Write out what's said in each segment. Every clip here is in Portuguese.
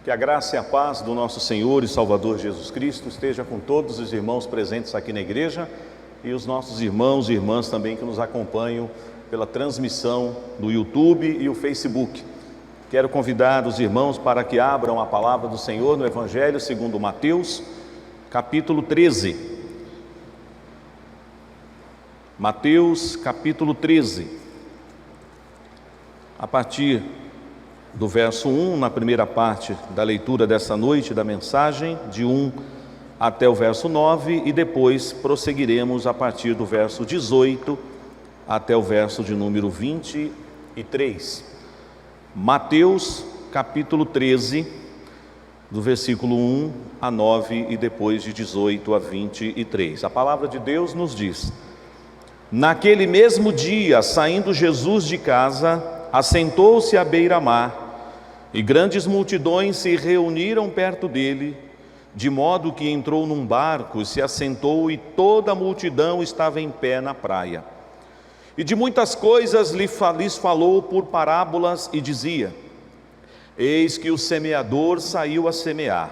Que a graça e a paz do nosso Senhor e Salvador Jesus Cristo esteja com todos os irmãos presentes aqui na igreja e os nossos irmãos e irmãs também que nos acompanham pela transmissão do YouTube e o Facebook. Quero convidar os irmãos para que abram a palavra do Senhor no Evangelho segundo Mateus, capítulo 13. Mateus, capítulo 13. A partir do verso 1, na primeira parte da leitura dessa noite da mensagem, de 1 até o verso 9, e depois prosseguiremos a partir do verso 18 até o verso de número 23. Mateus, capítulo 13, do versículo 1 a 9 e depois de 18 a 23. A palavra de Deus nos diz: Naquele mesmo dia, saindo Jesus de casa, assentou-se à beira-mar, e grandes multidões se reuniram perto dele, de modo que entrou num barco, se assentou, e toda a multidão estava em pé na praia. E de muitas coisas lhes falou por parábolas e dizia: Eis que o semeador saiu a semear.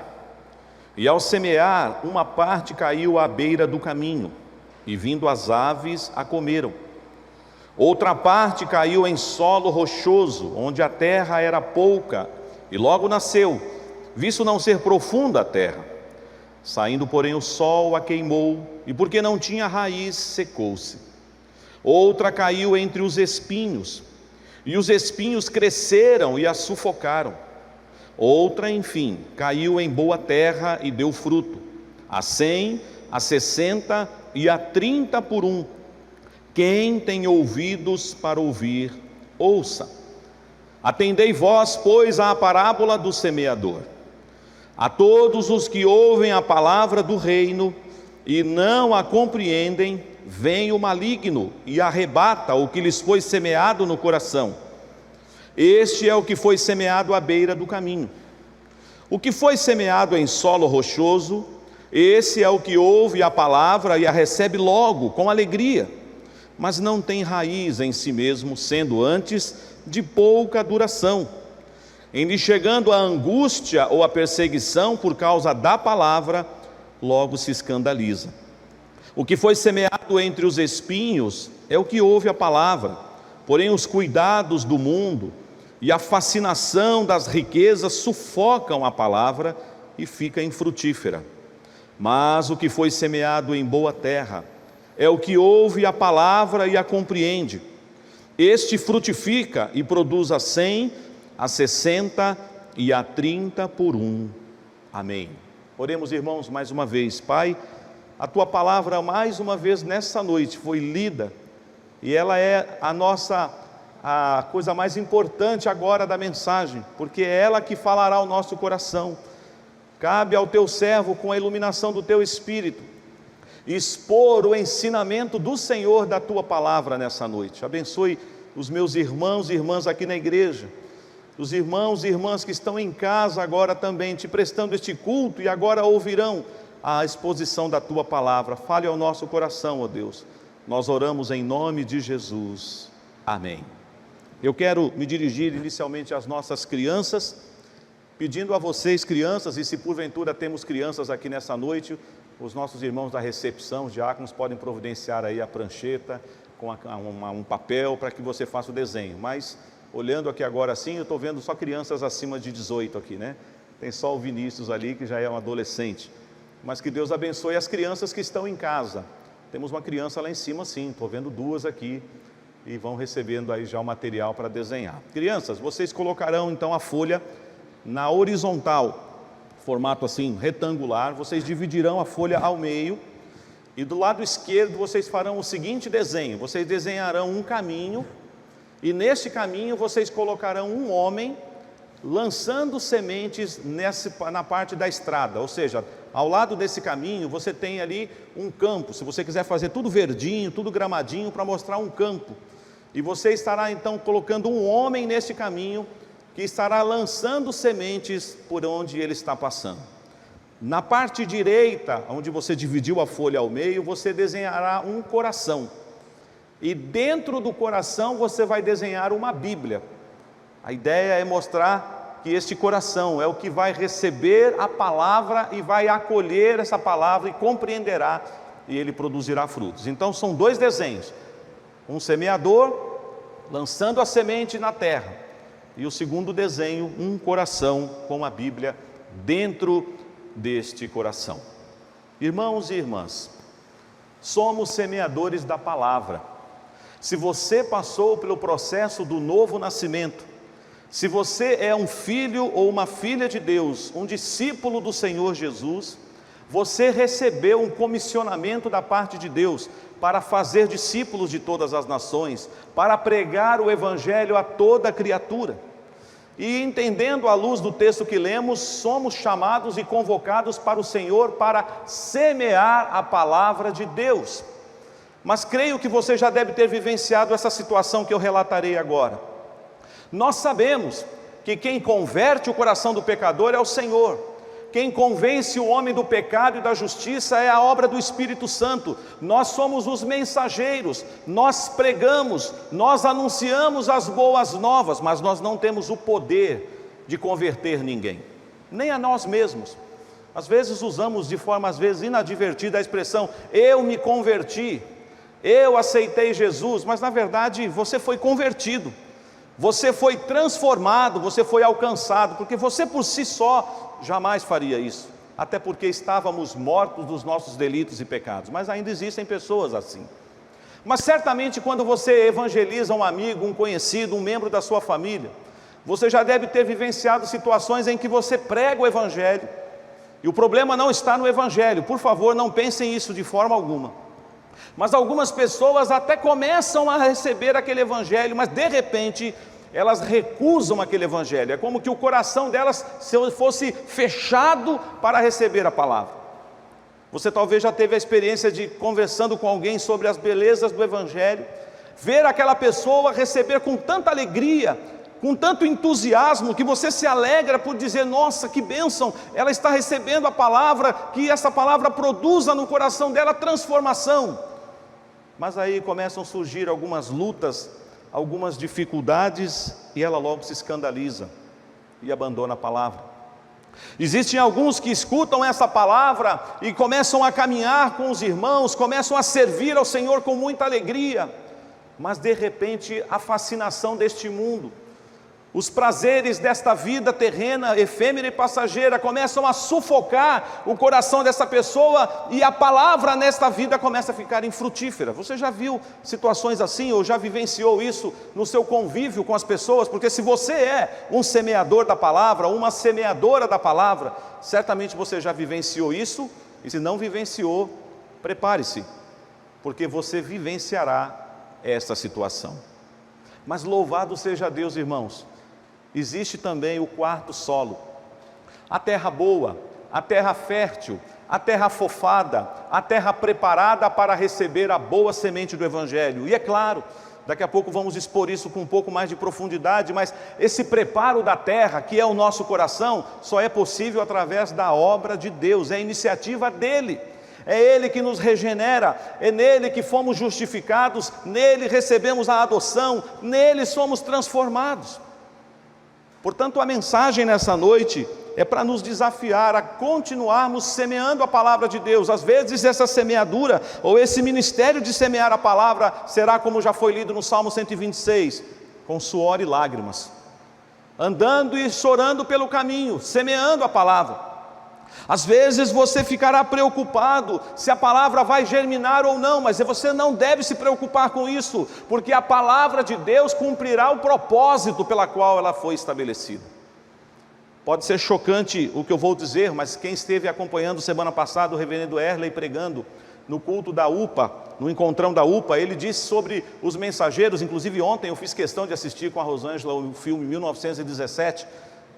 E ao semear, uma parte caiu à beira do caminho, e vindo as aves a comeram. Outra parte caiu em solo rochoso, onde a terra era pouca, e logo nasceu, visto não ser profunda a terra. Saindo, porém, o sol a queimou, e porque não tinha raiz, secou-se. Outra caiu entre os espinhos, e os espinhos cresceram e a sufocaram. Outra, enfim, caiu em boa terra e deu fruto, a 100, a 60 e a 30 por um. Quem tem ouvidos para ouvir, ouça. Atendei vós, pois, à parábola do semeador. A todos os que ouvem a palavra do reino e não a compreendem, vem o maligno e arrebata o que lhes foi semeado no coração. Este é o que foi semeado à beira do caminho. O que foi semeado em solo rochoso, esse é o que ouve a palavra e a recebe logo, com alegria, mas não tem raiz em si mesmo, sendo antes de pouca duração. Em lhe chegando a angústia ou a perseguição por causa da palavra, logo se escandaliza. O que foi semeado entre os espinhos é o que ouve a palavra, porém os cuidados do mundo e a fascinação das riquezas sufocam a palavra e fica infrutífera. Mas o que foi semeado em boa terra é o que ouve a palavra e a compreende. Este frutifica e produz a 100, a 60 e a 30 por um. Amém. Oremos, irmãos, mais uma vez. Pai, a Tua palavra mais uma vez nessa noite foi lida, e ela é a coisa mais importante agora da mensagem, porque é ela que falará ao nosso coração. Cabe ao Teu servo, com a iluminação do Teu Espírito, expor o ensinamento do Senhor da Tua palavra nessa noite. Abençoe os meus irmãos e irmãs aqui na igreja, os irmãos e irmãs que estão em casa agora também, te prestando este culto e agora ouvirão a exposição da Tua palavra. Fale ao nosso coração, ó Deus. Nós oramos em nome de Jesus. Amém. Eu quero me dirigir inicialmente às nossas crianças, pedindo a vocês, crianças, e se porventura temos crianças aqui nessa noite, os nossos irmãos da recepção, os diáconos, podem providenciar aí a prancheta com um papel para que você faça o desenho. Mas, olhando aqui agora assim, eu estou vendo só crianças acima de 18 aqui, né? Tem só o Vinícius ali, que já é um adolescente. Mas que Deus abençoe as crianças que estão em casa. Temos uma criança lá em cima, sim, estou vendo duas aqui, e vão recebendo aí já o material para desenhar. Crianças, vocês colocarão então a folha na horizontal, formato assim retangular. Vocês dividirão a folha ao meio, e do lado esquerdo vocês farão o seguinte desenho: vocês desenharão um caminho, e nesse caminho vocês colocarão um homem lançando sementes na parte da estrada. Ou seja, ao lado desse caminho você tem ali um campo, se você quiser fazer tudo verdinho, tudo gramadinho, para mostrar um campo, e você estará então colocando um homem nesse caminho, que estará lançando sementes por onde ele está passando. Na parte direita, onde você dividiu a folha ao meio, você desenhará um coração, e dentro do coração você vai desenhar uma Bíblia. A ideia é mostrar que este coração é o que vai receber a palavra e vai acolher essa palavra e compreenderá, e ele produzirá frutos. Então são dois desenhos: um semeador lançando a semente na terra, e o segundo desenho, um coração com a Bíblia dentro deste coração. Irmãos e irmãs, somos semeadores da palavra. Se você passou pelo processo do novo nascimento, se você é um filho ou uma filha de Deus, um discípulo do Senhor Jesus, você recebeu um comissionamento da parte de Deus para fazer discípulos de todas as nações, para pregar o Evangelho a toda criatura. E entendendo à luz do texto que lemos, somos chamados e convocados para o Senhor para semear a palavra de Deus. Mas creio que você já deve ter vivenciado essa situação que eu relatarei agora. Nós sabemos que quem converte o coração do pecador é o Senhor. Quem convence o homem do pecado e da justiça é a obra do Espírito Santo. Nós somos os mensageiros, nós pregamos, nós anunciamos as boas novas, mas nós não temos o poder de converter ninguém, nem a nós mesmos. Às vezes usamos de forma inadvertida a expressão, eu me converti, eu aceitei Jesus, mas na verdade você foi convertido. Você foi transformado, você foi alcançado, porque você por si só jamais faria isso, até porque estávamos mortos dos nossos delitos e pecados, mas ainda existem pessoas assim. Mas certamente quando você evangeliza um amigo, um conhecido, um membro da sua família, você já deve ter vivenciado situações em que você prega o Evangelho, e o problema não está no Evangelho, por favor, não pensem isso de forma alguma. Mas algumas pessoas até começam a receber aquele Evangelho, mas de repente elas recusam aquele Evangelho. É como que o coração delas fosse fechado para receber a palavra. Você talvez já teve a experiência de, conversando com alguém sobre as belezas do Evangelho, ver aquela pessoa receber com tanta alegria, com tanto entusiasmo, que você se alegra por dizer, nossa, que bênção, ela está recebendo a palavra, que essa palavra produza no coração dela transformação. Mas aí começam a surgir algumas lutas, algumas dificuldades, e ela logo se escandaliza e abandona a palavra. Existem alguns que escutam essa palavra e começam a caminhar com os irmãos, começam a servir ao Senhor com muita alegria, mas de repente a fascinação deste mundo, os prazeres desta vida terrena, efêmera e passageira, começam a sufocar o coração dessa pessoa, e a palavra nesta vida começa a ficar infrutífera. Você já viu situações assim, ou já vivenciou isso no seu convívio com as pessoas? Porque se você é um semeador da palavra, uma semeadora da palavra, certamente você já vivenciou isso, e se não vivenciou, prepare-se, porque você vivenciará esta situação. Mas louvado seja Deus, irmãos, existe também o quarto solo, a terra boa, a terra fértil, a terra afofada, a terra preparada para receber a boa semente do Evangelho. E é claro, daqui a pouco vamos expor isso com um pouco mais de profundidade, mas esse preparo da terra, que é o nosso coração, só é possível através da obra de Deus, é a iniciativa dEle. É Ele que nos regenera, é nele que fomos justificados, nele recebemos a adoção, nele somos transformados. Portanto, a mensagem nessa noite é para nos desafiar a continuarmos semeando a palavra de Deus. Às vezes essa semeadura, ou esse ministério de semear a palavra, será como já foi lido no Salmo 126, com suor e lágrimas, andando e chorando pelo caminho, semeando a palavra. Às vezes você ficará preocupado se a palavra vai germinar ou não, mas você não deve se preocupar com isso, porque a palavra de Deus cumprirá o propósito pela qual ela foi estabelecida. Pode ser chocante o que eu vou dizer, mas quem esteve acompanhando semana passada o reverendo Erley pregando no culto da UPA, no encontrão da UPA, ele disse sobre os mensageiros. Inclusive ontem eu fiz questão de assistir com a Rosângela o filme 1917,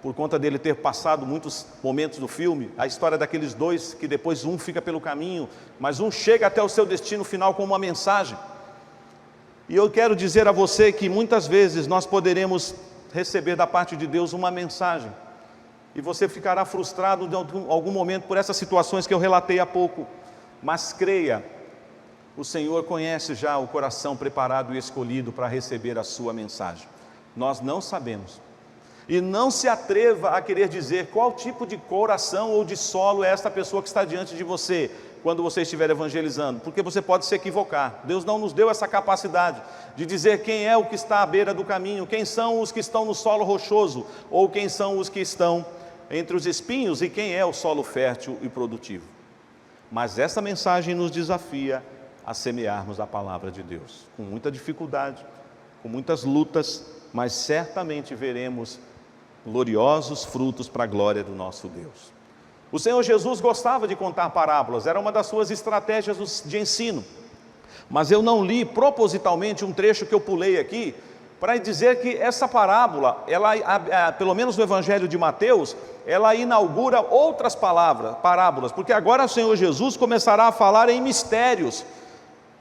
por conta dele ter passado muitos momentos do filme, a história daqueles dois, que depois um fica pelo caminho, mas um chega até o seu destino final com uma mensagem. E eu quero dizer a você que muitas vezes nós poderemos receber da parte de Deus uma mensagem, e você ficará frustrado em algum momento por essas situações que eu relatei há pouco, mas creia, o Senhor conhece já o coração preparado e escolhido para receber a sua mensagem. Nós não sabemos. E não se atreva a querer dizer qual tipo de coração ou de solo é esta pessoa que está diante de você, quando você estiver evangelizando, porque você pode se equivocar. Deus não nos deu essa capacidade de dizer quem é o que está à beira do caminho, quem são os que estão no solo rochoso, ou quem são os que estão entre os espinhos, e quem é o solo fértil e produtivo. Mas essa mensagem nos desafia a semearmos a palavra de Deus, com muita dificuldade, com muitas lutas, mas certamente veremos gloriosos frutos para a glória do nosso Deus. O Senhor Jesus gostava de contar parábolas, era uma das suas estratégias de ensino. Mas eu não li propositalmente um trecho que eu pulei aqui, para dizer que essa parábola, pelo menos no Evangelho de Mateus, ela inaugura outras parábolas, porque agora o Senhor Jesus começará a falar em mistérios.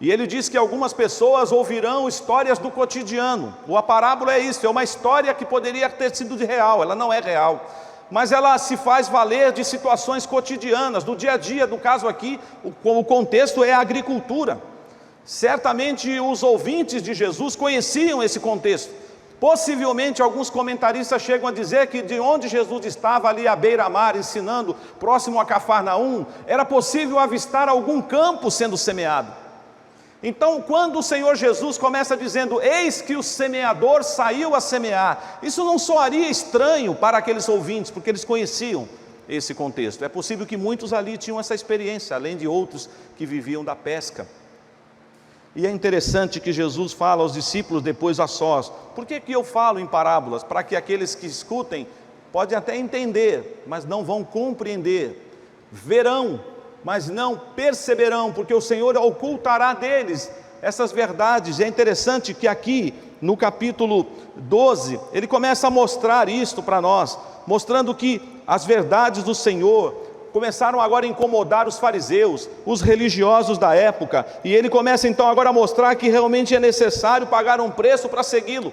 E ele diz que algumas pessoas ouvirão histórias do cotidiano. A parábola é isso, é uma história que poderia ter sido de real, ela não é real, mas ela se faz valer de situações cotidianas, do dia a dia. No caso aqui, o contexto é a agricultura. Certamente os ouvintes de Jesus conheciam esse contexto. Possivelmente alguns comentaristas chegam a dizer que de onde Jesus estava, ali à beira-mar, ensinando, próximo a Cafarnaum, era possível avistar algum campo sendo semeado. Então, quando o Senhor Jesus começa dizendo, eis que o semeador saiu a semear, isso não soaria estranho para aqueles ouvintes, porque eles conheciam esse contexto. É possível que muitos ali tinham essa experiência, além de outros que viviam da pesca. E é interessante que Jesus fala aos discípulos depois a sós. Por que eu falo em parábolas? Para que aqueles que escutem podem até entender, mas não vão compreender. Verão, mas não perceberão, porque o Senhor ocultará deles essas verdades. E é interessante que aqui no capítulo 12, ele começa a mostrar isto para nós, mostrando que as verdades do Senhor começaram agora a incomodar os fariseus, os religiosos da época, e ele começa então agora a mostrar que realmente é necessário pagar um preço para segui-lo.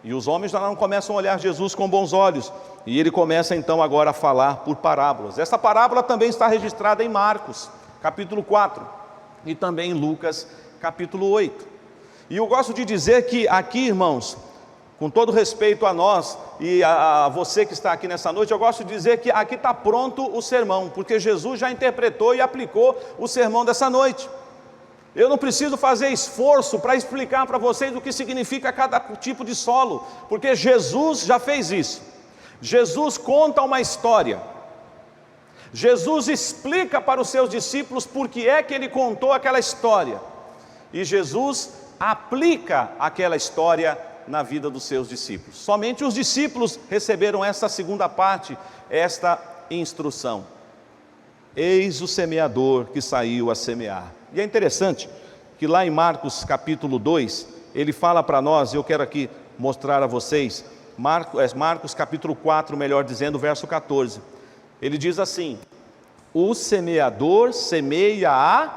E os homens já não começam a olhar Jesus com bons olhos, e ele começa então agora a falar por parábolas. Essa parábola também está registrada em Marcos, capítulo 4, e também em Lucas, capítulo 8. E eu gosto de dizer que aqui, irmãos, com todo respeito a nós e a você que está aqui nessa noite, eu gosto de dizer que aqui está pronto o sermão, porque Jesus já interpretou e aplicou o sermão dessa noite. Eu não preciso fazer esforço para explicar para vocês o que significa cada tipo de solo, porque Jesus já fez isso. Jesus conta uma história, Jesus explica para os seus discípulos por que é que ele contou aquela história, e Jesus aplica aquela história na vida dos seus discípulos. Somente os discípulos receberam essa segunda parte, esta instrução. Eis o semeador que saiu a semear. E é interessante que lá em Marcos capítulo 2, ele fala para nós, eu quero aqui mostrar a vocês, Marcos capítulo 4, melhor dizendo, verso 14. Ele diz assim: o semeador semeia a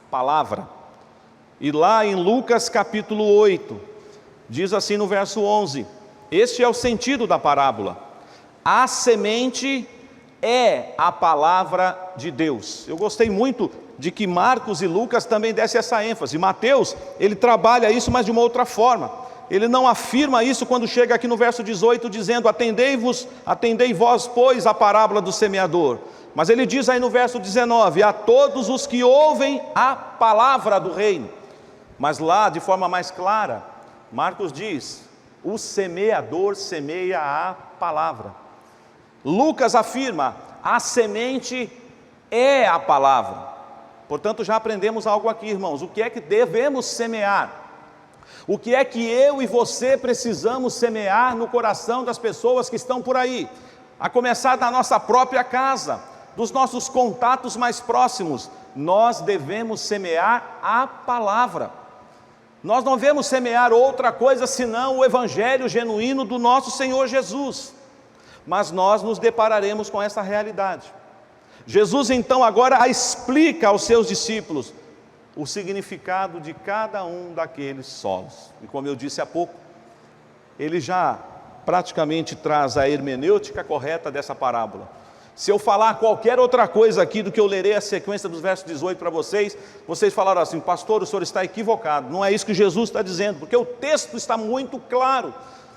palavra. E lá em Lucas capítulo 8, diz assim no verso 11, este é o sentido da parábola: a semente é a palavra de Deus. Eu gostei muito de que Marcos e Lucas também dessem essa ênfase. Mateus, ele trabalha isso, mas de uma outra forma. Ele não afirma isso quando chega aqui no verso 18, dizendo, atendei vós, pois, a parábola do semeador. Mas ele diz aí no verso 19, a todos os que ouvem a palavra do reino. Mas lá, de forma mais clara, Marcos diz, o semeador semeia a palavra. Lucas afirma, a semente é a palavra. Portanto, já aprendemos algo aqui, irmãos. O que é que devemos semear? O que é que eu e você precisamos semear no coração das pessoas que estão por aí? A começar da nossa própria casa, dos nossos contatos mais próximos. Nós devemos semear a palavra. Nós não devemos semear outra coisa senão o evangelho genuíno do nosso Senhor Jesus. Mas nós nos depararemos com essa realidade. Jesus então agora explica aos seus discípulos o significado de cada um daqueles solos. E como eu disse há pouco, ele já praticamente traz a hermenêutica correta dessa parábola. Se eu falar qualquer outra coisa aqui do que eu lerei a sequência dos versos 18 para vocês, vocês falaram assim, pastor, o senhor está equivocado. Não é isso que Jesus está dizendo, porque o texto está muito claro.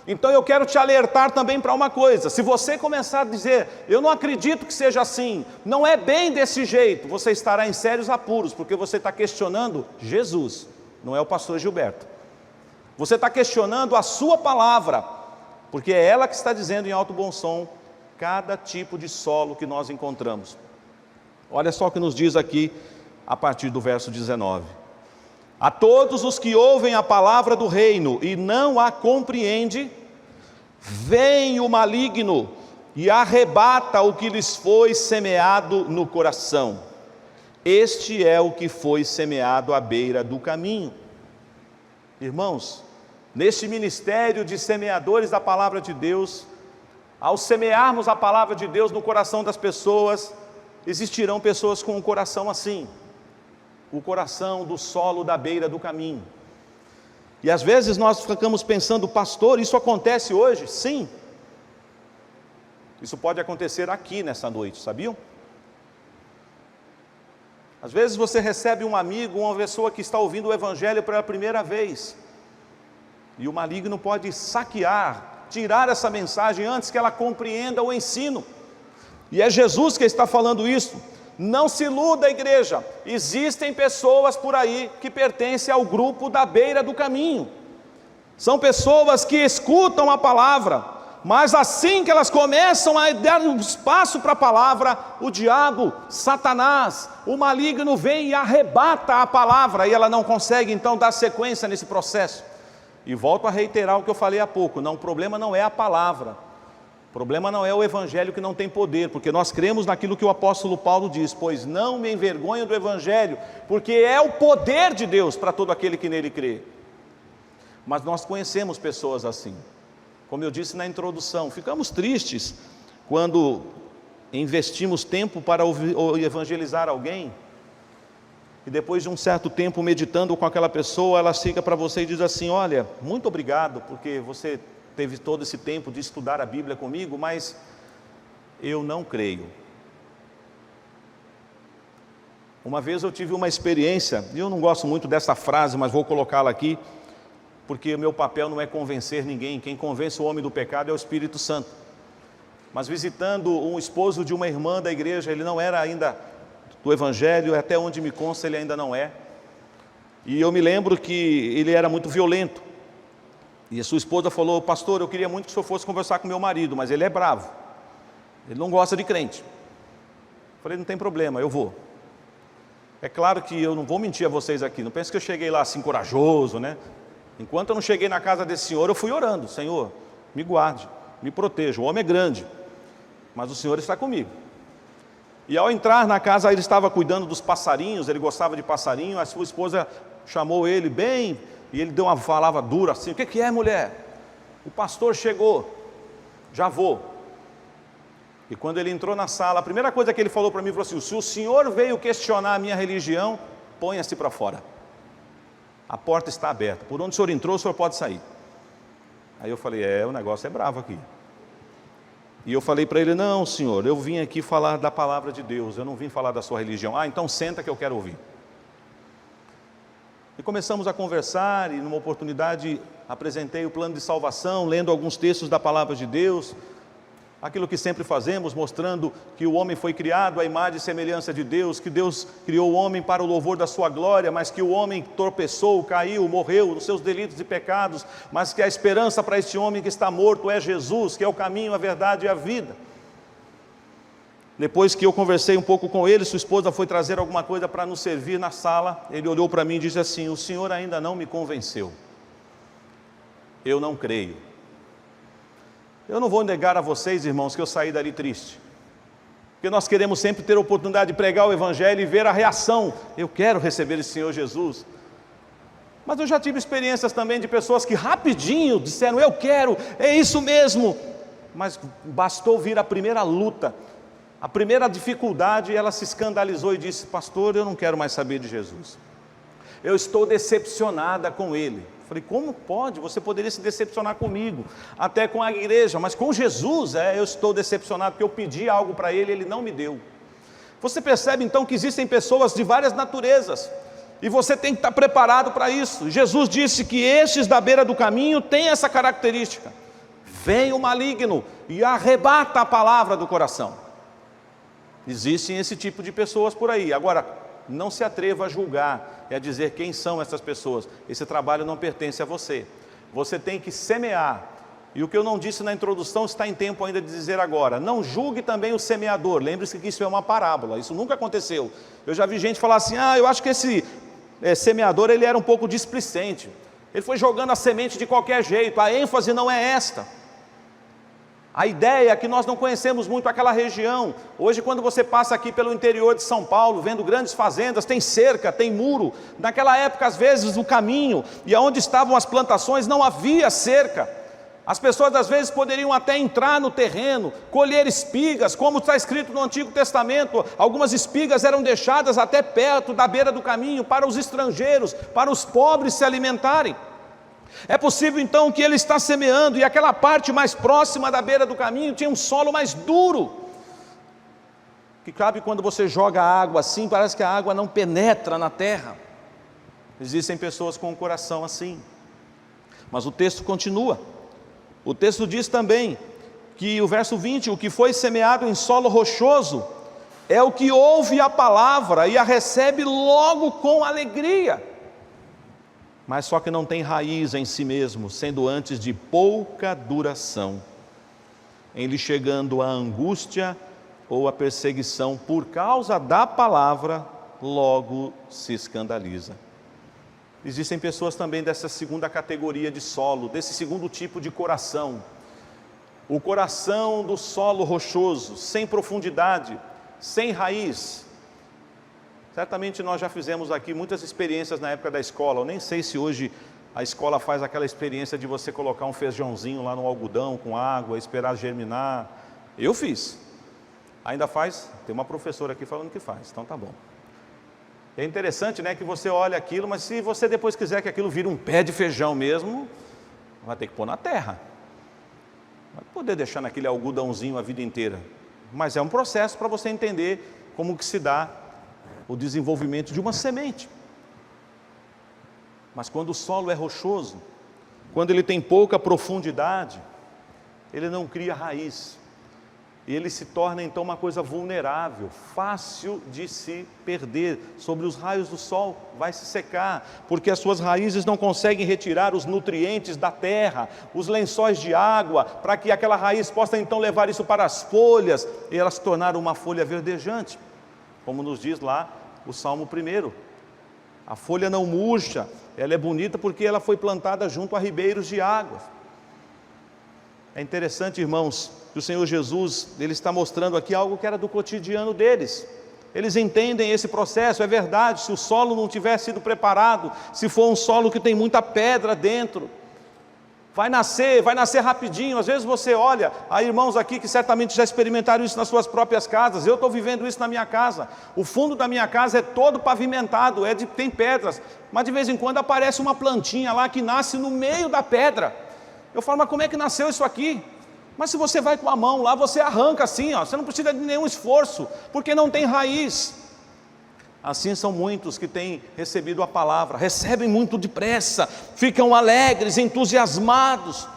Então eu quero te alertar também para uma coisa: se você começar a dizer, eu não acredito que seja assim, não é bem desse jeito, você estará em sérios apuros, porque você está questionando Jesus, não é o pastor Gilberto. Você está questionando a sua palavra, porque é ela que está dizendo em alto bom som cada tipo de solo que nós encontramos. Olha só o que nos diz aqui a partir do verso 19: a todos os que ouvem a palavra do reino e não a compreendem, vem o maligno e arrebata o que lhes foi semeado no coração. Este é o que foi semeado à beira do caminho. Irmãos, neste ministério de semeadores da palavra de Deus, ao semearmos a palavra de Deus no coração das pessoas, existirão pessoas com um coração assim, o coração do solo da beira do caminho. E às vezes nós ficamos pensando, pastor, isso acontece hoje? Sim. Isso pode acontecer aqui nessa noite, sabiam? Às vezes você recebe um amigo, uma pessoa que está ouvindo o Evangelho pela primeira vez, e o maligno pode saquear, tirar essa mensagem antes que ela compreenda o ensino. E é Jesus que está falando isso. Não se iluda, igreja, existem pessoas por aí que pertencem ao grupo da beira do caminho. São pessoas que escutam a palavra, mas assim que elas começam a dar um espaço para a palavra, o diabo, Satanás, o maligno vem e arrebata a palavra, e ela não consegue então dar sequência nesse processo. E volto a reiterar o que eu falei há pouco: não, o problema não é a palavra, o problema não é o Evangelho que não tem poder, porque nós cremos naquilo que o apóstolo Paulo diz: pois não me envergonho do Evangelho, porque é o poder de Deus para todo aquele que nele crê. Mas nós conhecemos pessoas assim, como eu disse na introdução, ficamos tristes quando investimos tempo para evangelizar alguém, e depois de um certo tempo meditando com aquela pessoa, ela chega para você e diz assim: olha, muito obrigado, porque você teve todo esse tempo de estudar a Bíblia comigo, mas eu não creio. Uma vez eu tive uma experiência, e eu não gosto muito dessa frase, mas vou colocá-la aqui, porque o meu papel não é convencer ninguém, quem convence o homem do pecado é o Espírito Santo. Mas visitando um esposo de uma irmã da igreja, ele não era ainda do Evangelho, até onde me consta ele ainda não é, e eu me lembro que ele era muito violento, e a sua esposa falou: pastor, eu queria muito que o senhor fosse conversar com meu marido, mas ele é bravo, ele não gosta de crente. Eu falei: não tem problema, eu vou. É claro que eu não vou mentir a vocês aqui, não pense que eu cheguei lá assim corajoso, né? Enquanto eu não cheguei na casa desse senhor, eu fui orando: Senhor, me guarde, me proteja, o homem é grande, mas o Senhor está comigo. E ao entrar na casa, ele estava cuidando dos passarinhos, ele gostava de passarinho, a sua esposa chamou ele bem, e ele deu uma palavra dura assim: o que é, mulher? O pastor chegou, já vou. E quando ele entrou na sala, a primeira coisa que ele falou para mim, falou assim: se o senhor veio questionar a minha religião, ponha-se para fora, a porta está aberta, por onde o senhor entrou, o senhor pode sair. Aí eu falei: o negócio é bravo aqui. E eu falei para ele: não, senhor, eu vim aqui falar da palavra de Deus, eu não vim falar da sua religião. Ah, então senta que eu quero ouvir. E começamos a conversar, e numa oportunidade apresentei o plano de salvação, lendo alguns textos da palavra de Deus, aquilo que sempre fazemos, mostrando que o homem foi criado à imagem e semelhança de Deus, que Deus criou o homem para o louvor da sua glória, mas que o homem tropeçou, caiu, morreu nos seus delitos e pecados, mas que a esperança para este homem que está morto é Jesus, que é o caminho, a verdade e a vida. Depois que eu conversei um pouco com ele, sua esposa foi trazer alguma coisa para nos servir na sala, ele olhou para mim e disse assim: o senhor ainda não me convenceu, eu não creio. Eu não vou negar a vocês, irmãos, que eu saí dali triste, porque nós queremos sempre ter a oportunidade de pregar o Evangelho e ver a reação: eu quero receber esse Senhor Jesus. Mas eu já tive experiências também de pessoas que rapidinho disseram: eu quero, é isso mesmo, mas bastou vir a primeira luta, a primeira dificuldade, ela se escandalizou e disse: pastor, eu não quero mais saber de Jesus, eu estou decepcionada com Ele. Falei: como pode? Você poderia se decepcionar comigo, até com a igreja, mas com Jesus, eu estou decepcionado, porque eu pedi algo para Ele, Ele não me deu. Você percebe então que existem pessoas de várias naturezas, e você tem que estar preparado para isso. Jesus disse que estes da beira do caminho têm essa característica: vem o maligno e arrebata a palavra do coração. Existem esse tipo de pessoas por aí. Agora, não se atreva a julgar e a dizer quem são essas pessoas. Esse trabalho não pertence a você. Você tem que semear. E o que eu não disse na introdução está em tempo ainda de dizer agora. Não julgue também o semeador. Lembre-se que isso é uma parábola. Isso nunca aconteceu. Eu já vi gente falar assim, eu acho que esse semeador ele era um pouco displicente. Ele foi jogando a semente de qualquer jeito. A ênfase não é esta. A ideia é que nós não conhecemos muito aquela região. Hoje, quando você passa aqui pelo interior de São Paulo, vendo grandes fazendas, tem cerca, tem muro. Naquela época, às vezes, o caminho e aonde estavam as plantações não havia cerca. As pessoas às vezes poderiam até entrar no terreno, colher espigas, como está escrito no Antigo Testamento. Algumas espigas eram deixadas até perto da beira do caminho para os estrangeiros, para os pobres se alimentarem. É possível então que ele está semeando e aquela parte mais próxima da beira do caminho tinha um solo mais duro, que sabe quando você joga água assim, parece que a água não penetra na terra. Existem pessoas com o coração assim. Mas o texto continua. O texto diz também que o verso 20, o que foi semeado em solo rochoso é o que ouve a palavra e a recebe logo com alegria, mas só que não tem raiz em si mesmo, sendo antes de pouca duração, em lhe chegando a angústia ou a perseguição por causa da palavra, logo se escandaliza. Existem pessoas também dessa segunda categoria de solo, desse segundo tipo de coração. O coração do solo rochoso, sem profundidade, sem raiz. Certamente nós já fizemos aqui muitas experiências na época da escola. Eu nem sei se hoje a escola faz aquela experiência de você colocar um feijãozinho lá no algodão com água, esperar germinar. Eu fiz. Ainda faz? Tem uma professora aqui falando que faz, então tá bom. É interessante, né, que você olha aquilo, mas se você depois quiser que aquilo vire um pé de feijão mesmo, vai ter que pôr na terra. Não vai poder deixar naquele algodãozinho a vida inteira. Mas é um processo para você entender como que se dá o desenvolvimento de uma semente. Mas quando o solo é rochoso, quando ele tem pouca profundidade, ele não cria raiz. E ele se torna então uma coisa vulnerável, fácil de se perder. Sobre os raios do sol vai se secar, porque as suas raízes não conseguem retirar os nutrientes da terra, os lençóis de água, para que aquela raiz possa então levar isso para as folhas, e ela se tornar uma folha verdejante, como nos diz lá o Salmo 1. A folha não murcha, ela é bonita porque ela foi plantada junto a ribeiros de água. É interessante, irmãos, que o Senhor Jesus, Ele está mostrando aqui algo que era do cotidiano deles. Eles entendem esse processo, é verdade. Se o solo não tiver sido preparado, se for um solo que tem muita pedra dentro, vai nascer rapidinho. Às vezes você olha, há irmãos aqui que certamente já experimentaram isso nas suas próprias casas. Eu estou vivendo isso na minha casa. O fundo da minha casa é todo pavimentado, tem pedras, mas de vez em quando aparece uma plantinha lá que nasce no meio da pedra. Eu falo, mas como é que nasceu isso aqui? Mas se você vai com a mão lá, você arranca assim, você não precisa de nenhum esforço, porque não tem raiz. Assim são muitos que têm recebido a palavra, recebem muito depressa, ficam alegres, entusiasmados.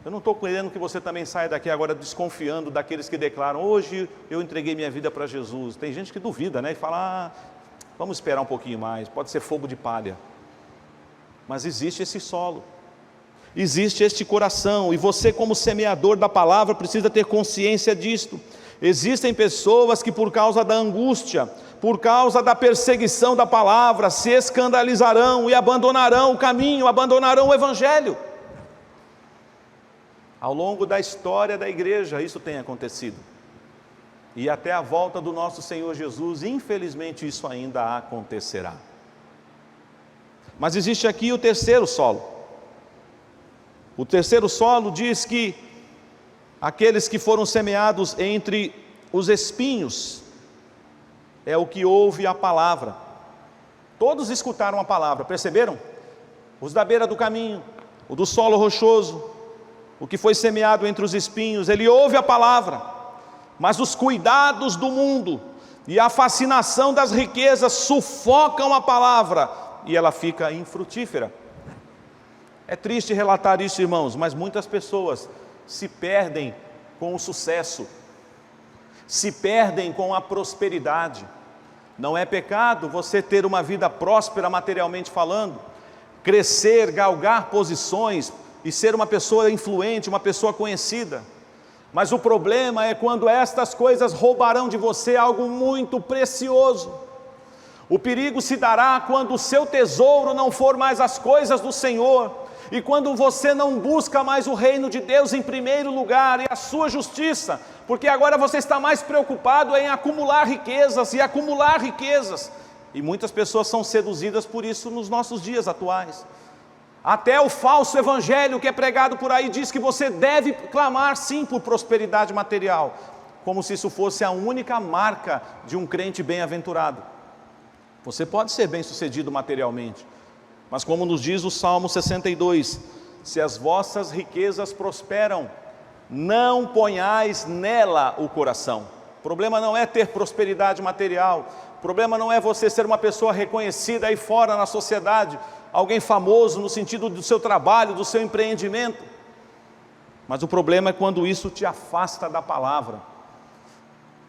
Eu não estou querendo que você também saia daqui agora desconfiando daqueles que declaram, hoje eu entreguei minha vida para Jesus. Tem gente que duvida, né? E fala, vamos esperar um pouquinho mais, pode ser fogo de palha. Mas existe esse solo. Existe este coração, e você como semeador da palavra precisa ter consciência disto. Existem pessoas que por causa da angústia, por causa da perseguição da palavra, se escandalizarão e abandonarão o caminho, abandonarão o evangelho. Ao longo da história da igreja isso tem acontecido. E até a volta do nosso Senhor Jesus, infelizmente isso ainda acontecerá. Mas existe aqui o terceiro solo. O terceiro solo diz que aqueles que foram semeados entre os espinhos é o que ouve a palavra. Todos escutaram a palavra, perceberam? Os da beira do caminho, o do solo rochoso, o que foi semeado entre os espinhos, ele ouve a palavra, mas os cuidados do mundo e a fascinação das riquezas sufocam a palavra e ela fica infrutífera. É triste relatar isso, irmãos, mas muitas pessoas se perdem com o sucesso, se perdem com a prosperidade. Não é pecado você ter uma vida próspera materialmente falando, crescer, galgar posições e ser uma pessoa influente, uma pessoa conhecida. Mas o problema é quando estas coisas roubarão de você algo muito precioso. O perigo se dará quando o seu tesouro não for mais as coisas do Senhor, e quando você não busca mais o reino de Deus em primeiro lugar e a sua justiça, porque agora você está mais preocupado em acumular riquezas e acumular riquezas, e muitas pessoas são seduzidas por isso nos nossos dias atuais. Até o falso evangelho que é pregado por aí diz que você deve clamar sim por prosperidade material, como se isso fosse a única marca de um crente bem-aventurado. Você pode ser bem-sucedido materialmente, mas como nos diz o Salmo 62, se as vossas riquezas prosperam, não ponhais nela o coração. O problema não é ter prosperidade material, o problema não é você ser uma pessoa reconhecida aí fora na sociedade, alguém famoso no sentido do seu trabalho, do seu empreendimento, mas o problema é quando isso te afasta da palavra.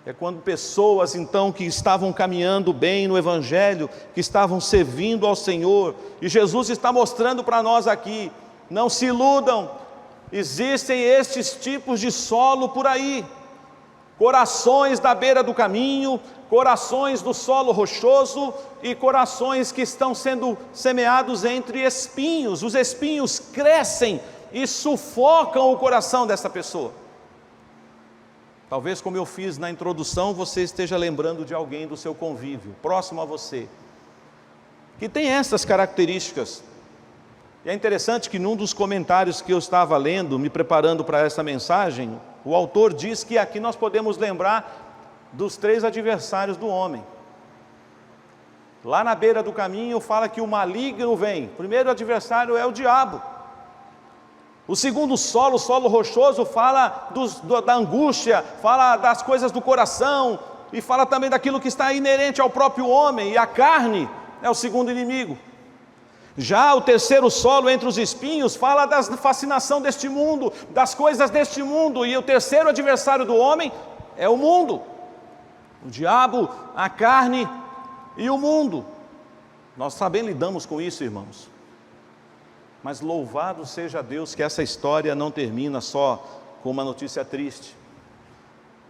É quando pessoas então que estavam caminhando bem no Evangelho, que estavam servindo ao Senhor, e Jesus está mostrando para nós aqui, não se iludam, existem estes tipos de solo por aí, corações da beira do caminho, corações do solo rochoso e corações que estão sendo semeados entre espinhos. Os espinhos crescem e sufocam o coração dessa pessoa. Talvez, como eu fiz na introdução, você esteja lembrando de alguém do seu convívio, próximo a você, que tem essas características. E é interessante que num dos comentários que eu estava lendo, me preparando para essa mensagem, o autor diz que aqui nós podemos lembrar dos 3 adversários do homem. Lá na beira do caminho fala que o maligno vem. O primeiro adversário é o diabo. O segundo solo, o solo rochoso, fala da angústia, fala das coisas do coração, e fala também daquilo que está inerente ao próprio homem, e a carne é o segundo inimigo. Já o terceiro solo, entre os espinhos, fala da fascinação deste mundo, das coisas deste mundo, e o terceiro adversário do homem é o mundo. O diabo, a carne e o mundo. Nós também lidamos com isso, irmãos. Mas louvado seja Deus que essa história não termina só com uma notícia triste.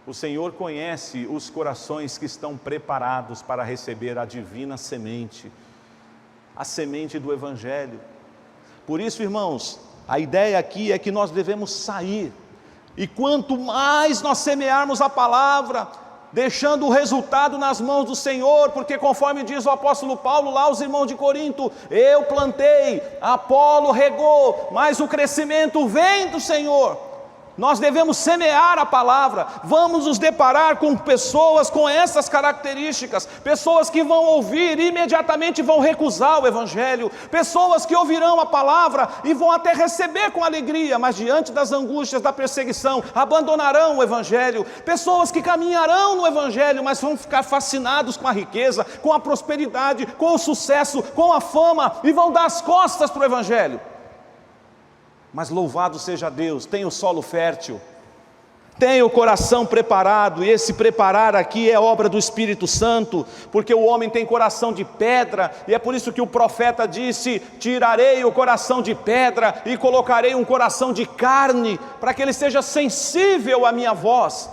O Senhor conhece os corações que estão preparados para receber a divina semente, a semente do Evangelho. Por isso, irmãos, a ideia aqui é que nós devemos sair, e quanto mais nós semearmos a palavra, deixando o resultado nas mãos do Senhor, porque conforme diz o apóstolo Paulo lá aos irmãos de Corinto, eu plantei, Apolo regou, mas o crescimento vem do Senhor. Nós devemos semear a palavra. Vamos nos deparar com pessoas com essas características, pessoas que vão ouvir e imediatamente vão recusar o Evangelho, pessoas que ouvirão a palavra e vão até receber com alegria, mas diante das angústias da perseguição, abandonarão o Evangelho, pessoas que caminharão no Evangelho, mas vão ficar fascinados com a riqueza, com a prosperidade, com o sucesso, com a fama, e vão dar as costas para o Evangelho. Mas louvado seja Deus, tem o solo fértil, tem o coração preparado, e esse preparar aqui é obra do Espírito Santo, porque o homem tem coração de pedra, e é por isso que o profeta disse, tirarei o coração de pedra e colocarei um coração de carne, para que ele seja sensível à minha voz.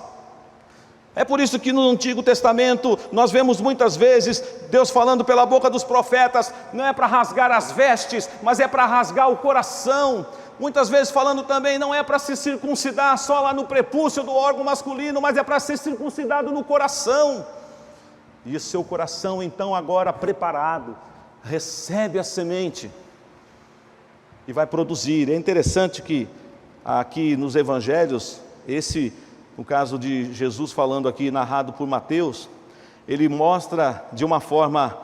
É por isso que no Antigo Testamento nós vemos muitas vezes Deus falando pela boca dos profetas, não é para rasgar as vestes, mas é para rasgar o coração. Muitas vezes falando também, não é para se circuncidar só lá no prepúcio do órgão masculino, mas é para ser circuncidado no coração. E o seu coração então agora preparado, recebe a semente e vai produzir. É interessante que aqui nos evangelhos, no caso de Jesus falando aqui, narrado por Mateus, ele mostra de uma forma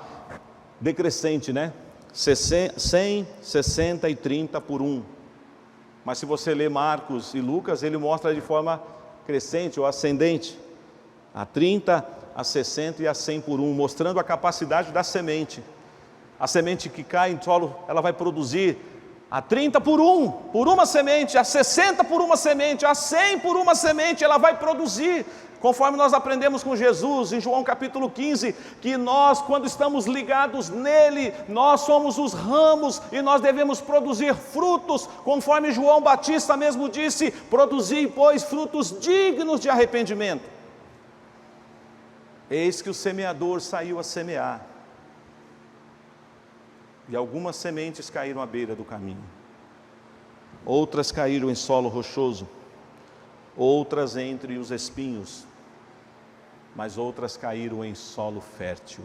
decrescente, né? 100, 60 e 30 por 1. Mas se você ler Marcos e Lucas, ele mostra de forma crescente ou ascendente, a 30, a 60 e a 100 por 1, mostrando a capacidade da semente. A semente que cai em solo, ela vai produzir a 30 por uma semente, a 60 por uma semente, a 100 por uma semente, ela vai produzir, conforme nós aprendemos com Jesus, em João capítulo 15, que nós, quando estamos ligados nele, nós somos os ramos, e nós devemos produzir frutos, conforme João Batista mesmo disse, produzi, pois, frutos dignos de arrependimento. Eis que o semeador saiu a semear, e algumas sementes caíram à beira do caminho, outras caíram em solo rochoso, outras entre os espinhos, mas outras caíram em solo fértil.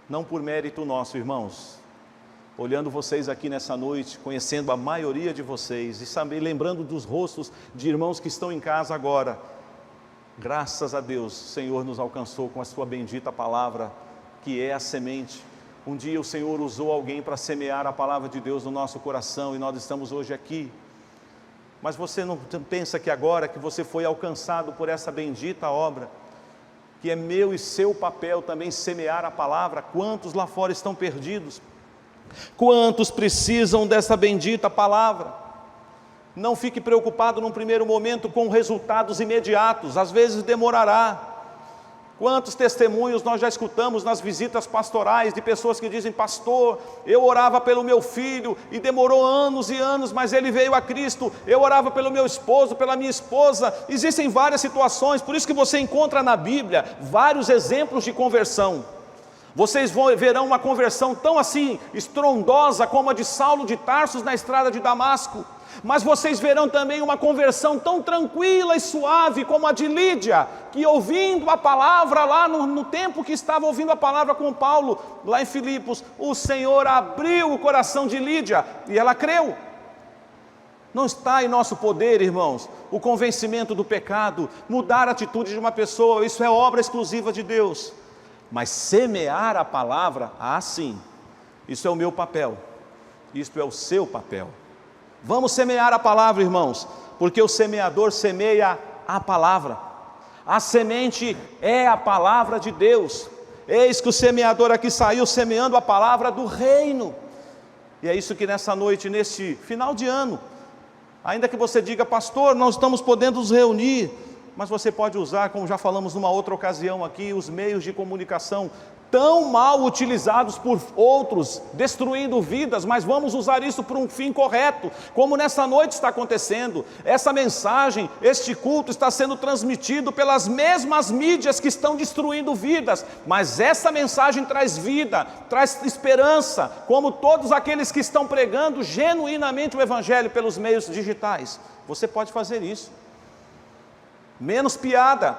Não por mérito nosso, irmãos, olhando vocês aqui nessa noite, conhecendo a maioria de vocês, e também lembrando dos rostos de irmãos que estão em casa agora, graças a Deus, o Senhor nos alcançou com a sua bendita palavra, que é a semente. Um dia o Senhor usou alguém para semear a palavra de Deus no nosso coração, e nós estamos hoje aqui. Mas você não pensa que agora que você foi alcançado por essa bendita obra, que é meu e seu papel também semear a palavra? Quantos lá fora estão perdidos? Quantos precisam dessa bendita palavra? Não fique preocupado num primeiro momento com resultados imediatos, às vezes demorará. Quantos testemunhos nós já escutamos nas visitas pastorais de pessoas que dizem: pastor, eu orava pelo meu filho e demorou anos e anos, mas ele veio a Cristo. Eu orava pelo meu esposo, pela minha esposa. Existem várias situações, por isso que você encontra na Bíblia vários exemplos de conversão. Vocês verão uma conversão tão assim estrondosa como a de Saulo de Tarso na estrada de Damasco. Mas vocês verão também uma conversão tão tranquila e suave como a de Lídia, que ouvindo a palavra lá no tempo que estava ouvindo a palavra com Paulo, lá em Filipos, o Senhor abriu o coração de Lídia e ela creu. Não está em nosso poder, irmãos, o convencimento do pecado, mudar a atitude de uma pessoa, isso é obra exclusiva de Deus. Mas semear a palavra, sim, isso é o meu papel, isto é o seu papel. Vamos semear a palavra, irmãos, porque o semeador semeia a palavra. A semente é a palavra de Deus. Eis que o semeador aqui saiu semeando a palavra do reino. E é isso que nessa noite, nesse final de ano, ainda que você diga: pastor, nós estamos podendo nos reunir, mas você pode usar, como já falamos numa outra ocasião aqui, os meios de comunicação tão mal utilizados por outros, destruindo vidas, mas vamos usar isso por um fim correto, como nessa noite está acontecendo. Essa mensagem, este culto está sendo transmitido pelas mesmas mídias que estão destruindo vidas, mas essa mensagem traz vida, traz esperança, como todos aqueles que estão pregando genuinamente o Evangelho pelos meios digitais. Você pode fazer isso. Menos piada,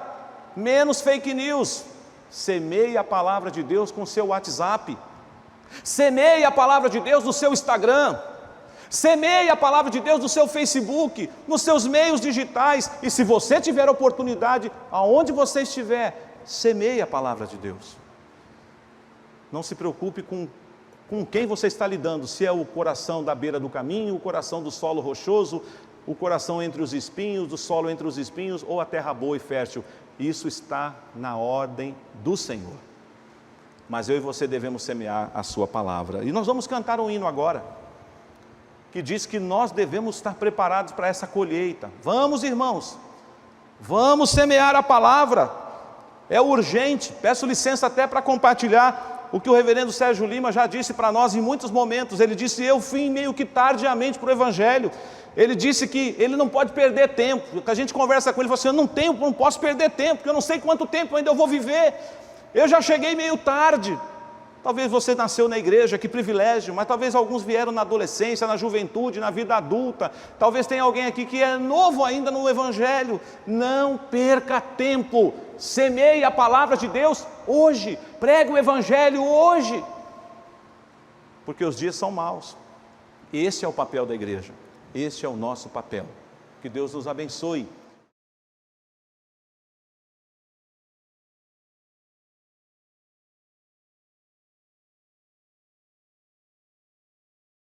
menos fake news. Semeie a palavra de Deus com o seu WhatsApp, semeie a palavra de Deus no seu Instagram, semeie a palavra de Deus no seu Facebook, nos seus meios digitais, e se você tiver oportunidade, aonde você estiver, semeie a palavra de Deus. Não se preocupe com quem você está lidando, se é o coração da beira do caminho, o coração do solo rochoso, o coração entre os espinhos, do solo entre os espinhos, ou a terra boa e fértil. Isso está na ordem do Senhor. Mas eu e você devemos semear a sua palavra. E nós vamos cantar um hino agora, que diz que nós devemos estar preparados para essa colheita. Vamos, irmãos, vamos semear a palavra. É urgente. Peço licença até para compartilhar o que o reverendo Sérgio Lima já disse para nós em muitos momentos. Ele disse: eu vim meio que tardiamente para o Evangelho. Ele disse que ele não pode perder tempo. A gente conversa com ele e fala assim: eu não posso perder tempo, porque eu não sei quanto tempo ainda eu vou viver. Eu já cheguei meio tarde. Talvez você nasceu na igreja, que privilégio, mas talvez alguns vieram na adolescência, na juventude, na vida adulta. Talvez tenha alguém aqui que é novo ainda no Evangelho. Não perca tempo. Semeie a palavra de Deus hoje. Pregue o Evangelho hoje. Porque os dias são maus. Esse é o papel da igreja. Este é o nosso papel. Que Deus nos abençoe.